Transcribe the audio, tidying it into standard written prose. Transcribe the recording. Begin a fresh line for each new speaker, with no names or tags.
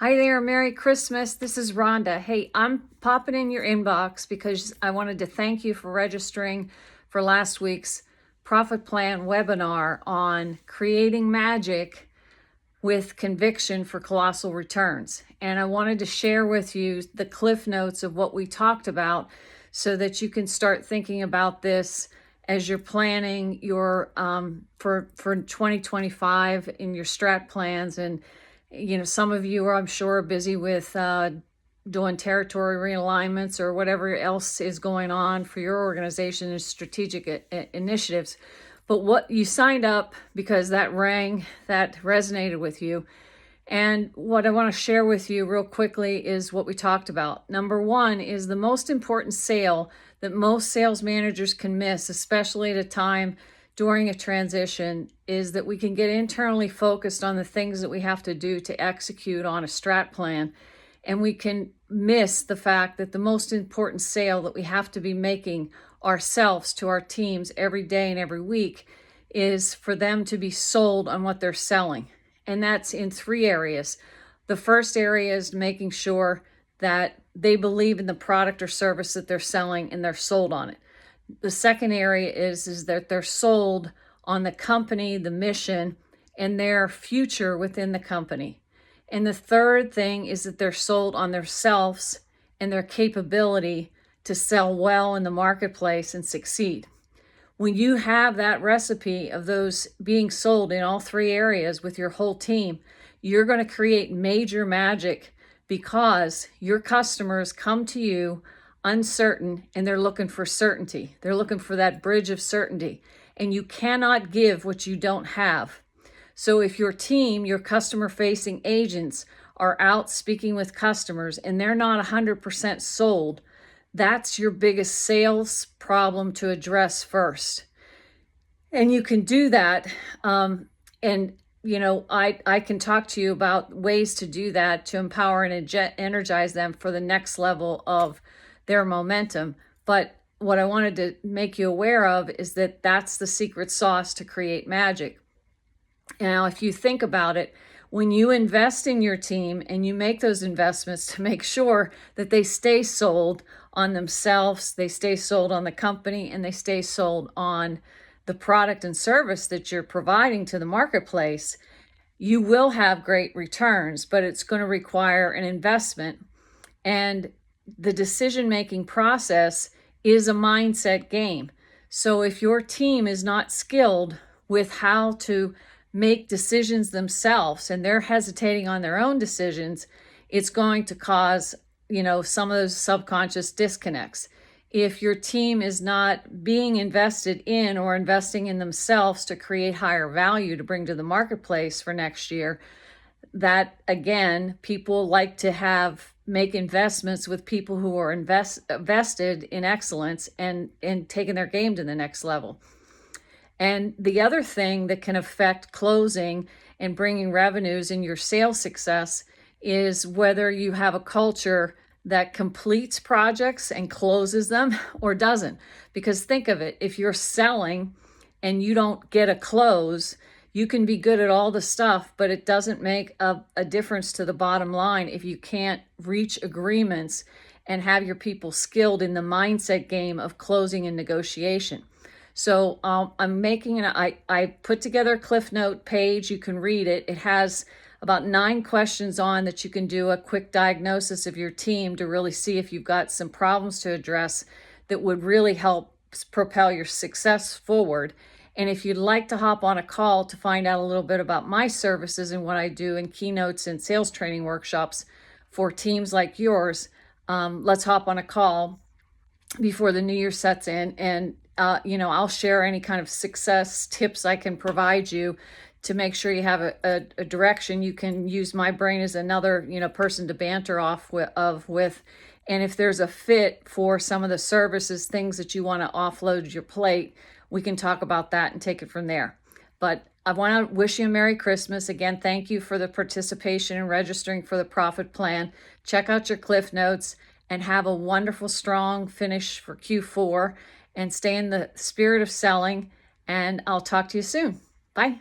Hi there, Merry Christmas. This is Rhonda. Hey, I'm popping in your inbox because I wanted to thank you for registering for last week's Profit Plan webinar on creating magic with conviction for colossal returns. And I wanted to share with you the cliff notes of what we talked about so that you can start thinking about this as you're planning your for 2025 in your strat plans. And some of you are, I'm sure, busy with doing territory realignments or whatever else is going on for your organization and strategic initiatives. But what you signed up because that rang, that resonated with you. And what I want to share with you real quickly is what we talked about. Number one is the most important sale that most sales managers can miss, especially at a time during a transition, is that we can get internally focused on the things that we have to do to execute on a strat plan. And we can miss the fact that the most important sale that we have to be making ourselves to our teams every day and every week is for them to be sold on what they're selling. And that's in three areas. The first area is making sure that they believe in the product or service that they're selling and they're sold on it. The second area is that they're sold on the company, the mission, and their future within the company. And the third thing is that they're sold on themselves and their capability to sell well in the marketplace and succeed. When you have that recipe of those being sold in all three areas with your whole team, you're going to create major magic because your customers come to you uncertain and they're looking for certainty. They're looking for that bridge of certainty, and you cannot give what you don't have. So if your team, your customer facing agents are out speaking with customers and they're not 100% sold, that's your biggest sales problem to address first. And you can do that. I can talk to you about ways to do that to empower and energize them for the next level of their momentum. But what I wanted to make you aware of is that that's the secret sauce to create magic. Now, if you think about it, when you invest in your team and you make those investments to make sure that they stay sold on themselves, they stay sold on the company, and they stay sold on the product and service that you're providing to the marketplace, you will have great returns, but it's going to require an investment. And the decision-making process is a mindset game. So if your team is not skilled with how to make decisions themselves and they're hesitating on their own decisions, it's going to cause, some of those subconscious disconnects. If your team is not being invested in or investing in themselves to create higher value to bring to the marketplace for next year, that again, people like to make investments with people who are invested in excellence and taking their game to the next level. And the other thing that can affect closing and bringing revenues in your sales success is whether you have a culture that completes projects and closes them or doesn't. Because think of it, if you're selling and you don't get a close, you can be good at all the stuff, but it doesn't make a difference to the bottom line if you can't reach agreements and have your people skilled in the mindset game of closing and negotiation. So I put together a Cliff Note page. You can read it. It has about 9 questions on that you can do a quick diagnosis of your team to really see if you've got some problems to address that would really help propel your success forward. And if you'd like to hop on a call to find out a little bit about my services and what I do in keynotes and sales training workshops for teams like yours, let's hop on a call before the new year sets in. And I'll share any kind of success tips I can provide you to make sure you have a direction. You can use my brain as another, person to banter off with. And if there's a fit for some of the services, things that you want to offload your plate, we can talk about that and take it from there. But I want to wish you a Merry Christmas. Again, thank you for the participation and registering for the Profit Plan. Check out your Cliff Notes and have a wonderful, strong finish for Q4 and stay in the spirit of selling. And I'll talk to you soon. Bye.